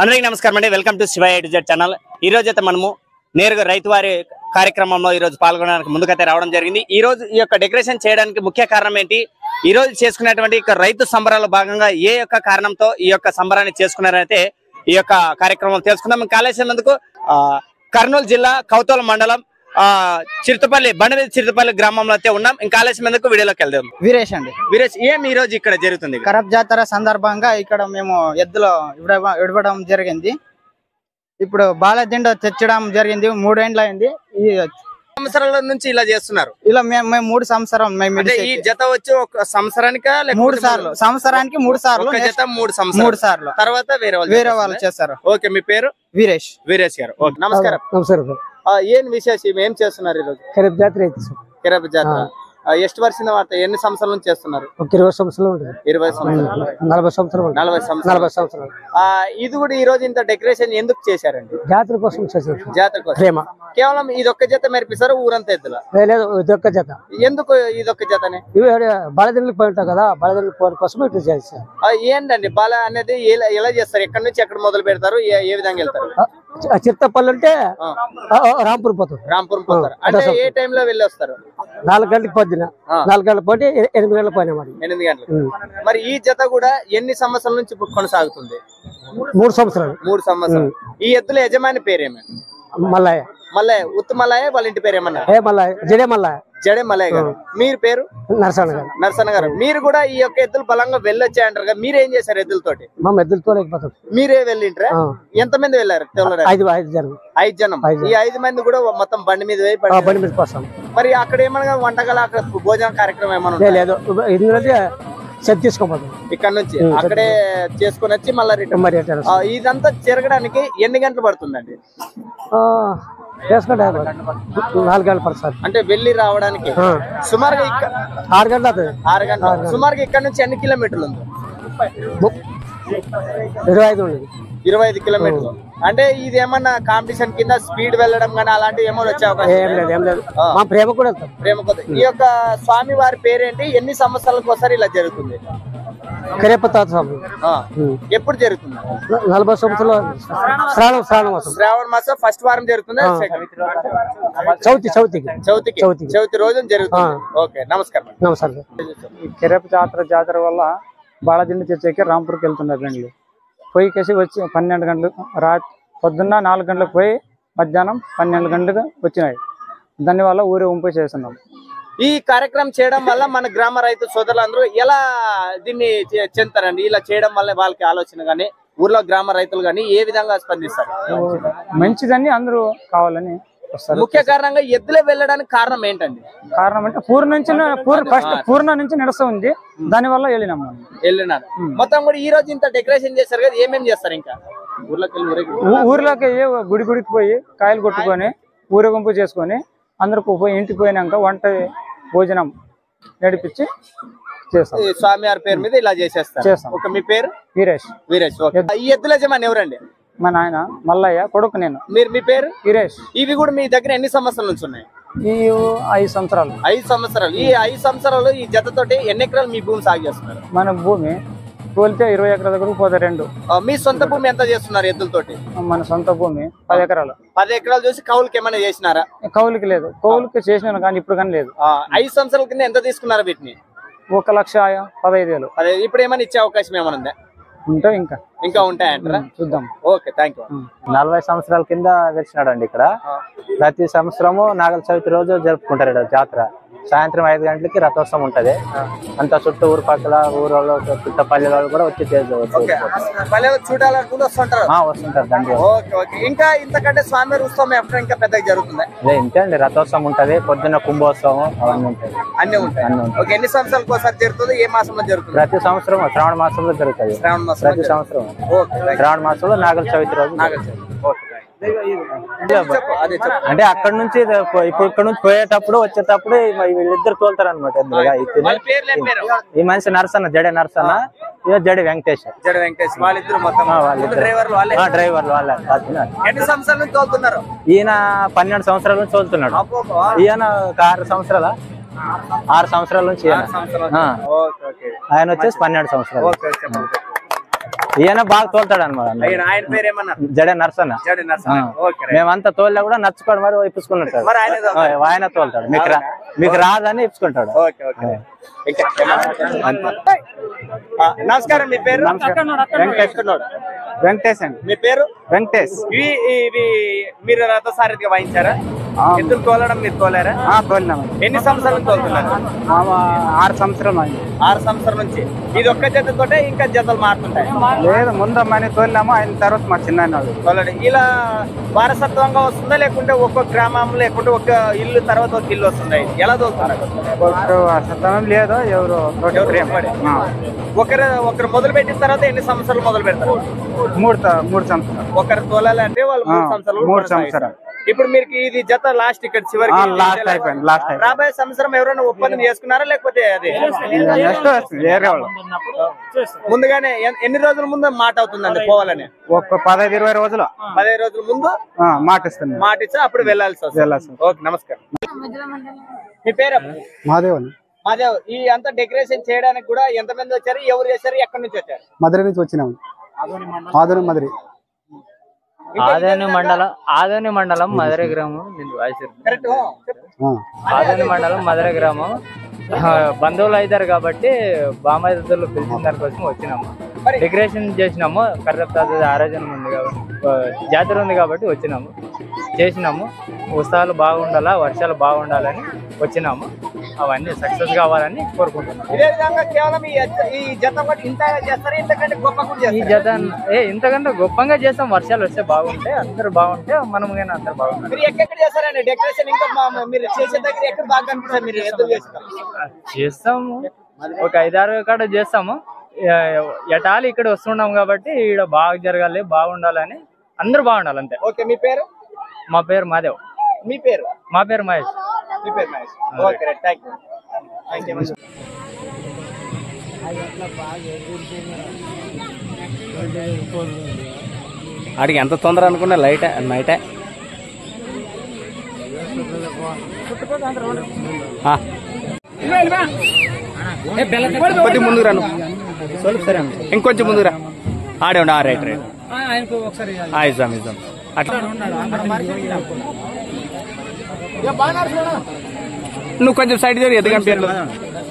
అందరికీ నమస్కారం అండి. Welcome to Shiva A to Z channel. ఈ రోజు అయితే మనము నేరుగా రైతు వారి కార్యక్రమంలో ఈ రోజు పాల్గొనడానికి ముందుకైతే రావడం జరిగింది. ఈ రోజు ఈ యొక్క డెకరేషన్ చేయడానికి ముఖ్య కారణం ఏంటి, ఈ రోజు చేసుకునేటువంటి రైతు సంబరాల భాగంగా ఏ యొక్క కారణంతో ఈ యొక్క సంబరాన్ని చేసుకున్నారైతే ఈ యొక్క కార్యక్రమం తెలుసుకుందాం. కాళేశ్వరందుకు కర్నూలు జిల్లా కౌతల మండలం చిరుతపల్లి బండవీధి చిరుతపల్లి గ్రామంలో అయితే ఉన్నాం. ఇంకా ఆలస్యం ఎందుకు వీడియోలోకి వెళ్దాం. వీరేష్ అండి. వీరేష్, ఏం ఈ రోజు ఇక్కడ జరుగుతుంది? కరబ్ జాతర సందర్భంగా ఇక్కడ మేము ఎద్దులో ఇవ్వడం జరిగింది. ఇప్పుడు బాలదిండ తెచ్చడం జరిగింది. 3 ఏళ్ళు అయింది. ఈ సంవత్సరాల నుంచి ఇలా చేస్తున్నారు. ఇలా మేము 3 సంవత్సరం ఈ జత వచ్చి ఒక సంవత్సరానికి 3 సార్లు, సంవత్సరానికి 3 సార్లు, జత 3 సార్లు తర్వాత వేరే వాళ్ళు చేస్తారు. ఓకే, మీ పేరు? వీరేష్. వీరేష్ గారు. ఓకే, నమస్కారం. నమస్కారం. ఏం విశేషం, ఏం చేస్తున్నారు ఈ రోజు? కరబ్ జాతర కిరబ్ జాతర ಎಷ್ಟು ವರ್ಷದಿಂದ ಮಾಡ್ತಾರೆ? ఎన్ని సంవత్సరాల నుంచి చేస్తున్నారు? 20 సంవత్సరాలు ఉంటుంది. 20 సంవత్సరాలు, 40 సంవత్సరాలు, 40 సంవత్సరాలు. ఇది కూడా ఈ రోజు ఇంత డెకరేషన్ ఎందుకు చేశారండి? జాతర కోసం చేశారు. జాతర కోసం. ప్రేమ. కేవలం ఇదొక్క జత మెరిపిస్తారు ఊరంతా ఎద్దుల? లేదు, ఇదొక్క జత. ఎందుకు ఇదొక్క జతనే? ఇవి బాలదిండ్లకు పోయి ఉంటాం కదా, బాలదిండ్లకు పోయిన కోసం ఇట్లా చేస్తారు. ఏంటండి బాల అనేది ఎలా చేస్తారు? ఎక్కడి నుంచి ఎక్కడ మొదలు పెడతారు? ఏ విధంగా వెళ్తారు? చిత్తపల్లి అంటే రాంపూర్ పోతారు. రాంపూర్ పోతారు అంటే ఏ టైంలో వెళ్ళి వస్తారు? 4 గంటలకు పొద్దున, 4 గంటల పోటీ 8 గంటల పోయినా మరి 8 గంటలకు. మరి ఈ జత కూడా ఎన్ని సంవత్సరాల నుంచి కొనసాగుతుంది? 3 సంవత్సరాలు. 3 సంవత్సరాలు. ఈ ఎద్దుల యజమాని పేరేమే? మల్లయ్య. మల్లయ్య. ఉత్తు మల్లయ్య. వాళ్ళ ఇంటి పేరు ఏమన్నా? మల్లయ్య, జడే మల్లయ్య. జడే మల్లయ్య గారు. మీరు పేరు? నరసన్న గారు. నరసన్న గారు. మీరు కూడా ఈ యొక్క ఎద్దులు బలంగా వెళ్ళొచ్చాయంటారు కదా, మీరేం చేశారు ఎద్దులతోటి? మా ఎద్దులతో లేకపోతాం. మీరే వెళ్ళింటారా? ఎంతమంది వెళ్ళారు? 5 జనం. 5 జనం. ఈ 5 మంది కూడా మొత్తం బండి మీద బండి మీద కోసం. మరి అక్కడ ఏమన్నా వంటకాలు, అక్కడ భోజన కార్యక్రమం ఏమన్నా? లేదు, ఇందులో సెట్ తీసుకోపోతాం. ఇక్కడ నుంచి అక్కడే చేసుకుని వచ్చి మళ్ళీ రిటర్న్. ఇదంతా జరగడానికి ఎన్ని గంటలు పడుతుందండి? చేసుకుంటే 4 గంటలు పడుతుంది. అంటే వెళ్ళి రావడానికి సుమారుగా 6 గంటలు అవుతుంది. 6 గంటలు. సుమారుగా ఇక్కడ నుంచి ఎన్ని కిలోమీటర్లు ఉంది? 25 ఉండేది. 25 కిలోమీటర్లు. అంటే ఇది ఏమన్నా కాంపిటీషన్ కింద స్పీడ్ వెళ్ళడం కానీ అలాంటివి ఏమో వచ్చే అవకాశం? ఏం లేదు. మా ప్రేమ కూడా వెళ్తాం. ప్రేమ కొద్ది. ఈ యొక్క స్వామి వారి పేరేంటి? ఎన్ని సంవత్సరాలకు ఒకసారి ఇలా జరుగుతుంది? కరేపతాత స్వామి. ఎప్పుడు జరుగుతుంది? 40 సంవత్సరాలు. శ్రావణ మాసం ఫస్ట్ వారం జరుగుతుంది. చవితి రోజు జరుగుతుంది. ఓకే, నమస్కారం. నమస్కారం. కిరప్ జాతర వల్ల బాలదిండి తెచ్చేకి రాంపూర్కి వెళ్తున్నారు రండి. పోయికేసి వచ్చి 12 గంటలు పొద్దున్న 4 గంటలకు పోయి మధ్యాహ్నం 12 గంటలకు వచ్చినాయి. దానివల్ల ఊరే ఉంపై చేస్తున్నాం. ఈ కార్యక్రమం చేయడం వల్ల మన గ్రామ రైతు సోదరులందరూ ఎలా దీన్ని చెందుతారండి? ఇలా చేయడం వల్ల వాళ్ళకి ఆలోచన గానీ, ఊర్లో గ్రామ రైతులు గానీ ఏ విధంగా స్పందిస్తారు? మంచిదని అందరూ కావాలని వస్తారు. ముఖ్య కారణంగా ఎద్దులే వెళ్ళడానికి కారణం ఏంటండి? కారణం అంటే పూర్ణ నుంచి నడుస్తూ ఉంది. దాని వల్ల వెళ్ళినారు. మొత్తం కూడా ఈ రోజు ఇంత డెకరేషన్ చేస్తారు కదా, ఏమేమి చేస్తారు? ఇంకా ఊర్లోకి గుడికి పోయి కాయలు కొట్టుకొని ఊరేగింపు చేసుకొని అందరూ పోయి ఇంటికి పోయినాక వంట భోజనం నడిపించి చేస్తాం. స్వామివారి పేరు మీద ఇలా చేసేస్తాం. మీ పేరు? వీరేష్. వీరేష్. ఈ ఎద్దుల యజమాని ఎవరండి? మా నాయన మల్లయ్య, కొడుకు నేను. మీ పేరు? వీరేష్. ఇవి కూడా మీ దగ్గర ఎన్ని సంవత్సరాల నుంచి ఉన్నాయి? ఈ 5 సంవత్సరాలు. 5 సంవత్సరాలు. ఈ 5 సంవత్సరాలు ఈ జతతోటి ఎన్ని ఎకరాలు మీ భూమి సాగు చేస్తున్నారు? మన భూమి తోలితే 20 ఎకరాల దగ్గరకు పోతే 2. మీ సొంత భూమి ఎంత చేస్తున్నారు ఎద్దులతోటి? మన సొంత భూమి 10 ఎకరాలు. 10 ఎకరాలు చూసి కౌలుకి ఏమైనా చేసినారా? కౌలుకి లేదు. కౌలుకి చేసినాను కానీ ఇప్పుడు కానీ లేదు. 5 సంవత్సరాల కింద ఎంత తీసుకున్నారు వీటిని? 1,15,000. ఇప్పుడు ఏమైనా ఇచ్చే అవకాశం ఏమైనా ఉందా? ఉంటాయి, ఇంకా ఉంటాయంటారా? చూద్దాం. Okay, thank you. 40 సంవత్సరాల కింద వచ్చినాడండి. ఇక్కడ ప్రతి సంవత్సరము నాగల చవితి రోజు జరుపుకుంటారు జాతర. సాయంత్రం 5 గంటలకి రథోత్సవం ఉంటది. అంతా చుట్టూ ఊరు పక్కల ఊరోళ్ళు చుట్టపల్లి వాళ్ళు కూడా వచ్చి చూడాలనుకుంటూ వస్తుంటారు దండి. ఇంకా ఇంతకంటే స్వామి ఉత్సవం ఎప్పుడు ఇంకా పెద్దగా జరుగుతుంది? ఇంతే అండి, రథోత్సవం ఉంటది, పొద్దున్న కుంభోత్సవం అవన్నీ ఉంటాయి. అన్ని ఉంటాయి. ఎన్ని సంవత్సరాలకు ఒకసారి జరుగుతుంది? ఏ మాసంలో జరుగుతుంది? ప్రతి సంవత్సరం శ్రావణ మాసంలో జరుగుతుంది. ప్రతి సంవత్సరం శ్రావణ మాసంలో నాగల చవితి రోజు. అంటే అక్కడ నుంచి ఇప్పుడు ఇక్కడ నుంచి పోయేటప్పుడు వచ్చేటప్పుడు వీళ్ళిద్దరు తోలుతారు అనమాట. ఈ మనిషి నరసన్న, జడే నరసన్న, ఇదో జడే వెంకటేష్. డ్రైవర్లు వాళ్ళే. ఎన్ని సంవత్సరాల నుంచి తోలుతున్నారు? ఈయన 12 సంవత్సరాల నుంచి తోలుతున్నాడు. ఈయన 6 సంవత్సరాల 6 సంవత్సరాల నుంచి ఆయన వచ్చేసి 12 సంవత్సరాలు. ఈయన బాగా తోలుతాడు అనమాట. ఆయన పేరు ఏమన్నా? జడే నర్సన్న. మేమంతా తోలినా కూడా నచ్చుకోడు మరి ఇప్పుకున్నట్టు ఆయన తోలుతాడు. మీకు రాదని ఇప్పుకుంటాడు. నమస్కారం, మీ పేరు? వెంకటేష్ అండి. మీ పేరు? వెంకటేష్. ఇవి మీరు రథసారథిగా వాయించారా? ఎద్దులు తోలడం మీరు తోలారా? తోలినాము. ఎన్ని సంవత్సరాలు తోలుతున్నారు? 6 సంవత్సరాలు అయింది. 6 సంవత్సరాల నుంచి. ఇది ఒక్క జతతోటే ఇంకా జతలు మారుతుంటాయి? లేదు, ముందు మన తోలినాము, ఆయన తర్వాత మా చిన్న తోలడం ఇలా వారసత్వంగా వస్తుందా, లేకుంటే ఒక్కొక్క గ్రామం లేకుంటే ఒక ఇల్లు తర్వాత ఒక ఇల్లు వస్తుంది? ఎలా తోలుతున్నారు? వారసత్వం లేదు, ఎవరు ఒకరు మొదలు పెట్టిన తర్వాత ఎన్ని సంవత్సరాలు మొదలు పెడతారు? 3 సంవత్సరాలు. ఒకరు తోలాలంటే వాళ్ళు 3 సంవత్సరాలు. ఇప్పుడు మీరు ఇది జత లాస్ట్ ఇక్కడ చివరికి అయిపోయింది. రాబోయే సంవత్సరం ఎవరైనా ఒప్పందం చేసుకున్నారా, లేకపోతే అది వేరే వాళ్ళు ముందుగానే ఎన్ని రోజుల ముందు మాట అవుతుందండి పోవాలని? ఒక 15-20 రోజులు. 15 రోజుల ముందు మాట ఇస్తుంది. మాట ఇచ్చి అప్పుడు వెళ్ళాల్సి వస్తుంది. ఓకే, నమస్కారం. మీ పేరు? మాదేవ్. మాదేవ్, ఈ అంతా డెకరేషన్ చేయడానికి కూడా ఎంతమంది వచ్చారు, ఎవరు చేశారు, ఎక్కడి నుంచి వచ్చారు? మధుర నుంచి వచ్చినాము. మధుర ఆదోని మండలం మధుర గ్రామం. ఆదోని మండలం మధుర గ్రామం. బంధువులు అవుతారు కాబట్టి బామాయిలు పిలిచిన దానికోసం వచ్చినాము. డెకరేషన్ చేసినాము. కర్రప్తాత ఆరాధన ఉంది కాబట్టి, జాతర ఉంది కాబట్టి వచ్చినాము, చేసినాము. ఉత్సవాలు బాగుండాలా, వర్షాలు బాగుండాలని వచ్చినాము. అవన్నీ సక్సెస్ కావాలని కోరుకుంటున్నాం. ఇదే విధంగా కేవలం ఈ జత ఇంతగా చేస్తారు, ఇంతకంటే గొప్పగా ఈ జత ఇంతకంటే గొప్పగా చేస్తాం. వర్షాలు వస్తే బాగుంటే, అందరు బాగుంటే మనం కానీ అందరు బాగుంటారు. మీరు ఎక్కడ చేస్తారండి డెకరేషన్? ఇంకా మీరు చేసే దగ్గర ఎక్కడ బాగా కనిపిస్తారు? మీరు ఎదురు చేస్తాము, ఒక 5-6 కాడ చేస్తాము. ఎటాలి ఇక్కడ వస్తున్నాం కాబట్టి ఇక్కడ బాగా జరగాలి, బాగుండాలని, అందరూ బాగుండాలి అంతే. ఓకే, మీ పేరు? మా పేరు మాదేవ్. మీ పేరు? మా పేరు మహేష్. మీ పేరు మహేష్. Okay, thank you. అడిగి ఎంత తొందర అనుకున్నా లైట్ నైటే కొద్ది ముందుకు రాను, ఇంకొంచెం ముందుకు రా. ఆడే ఉండు. రైట్ ఇద్దాం అట్లా. నువ్వు కొంచెం సైడ్ ఎదుగు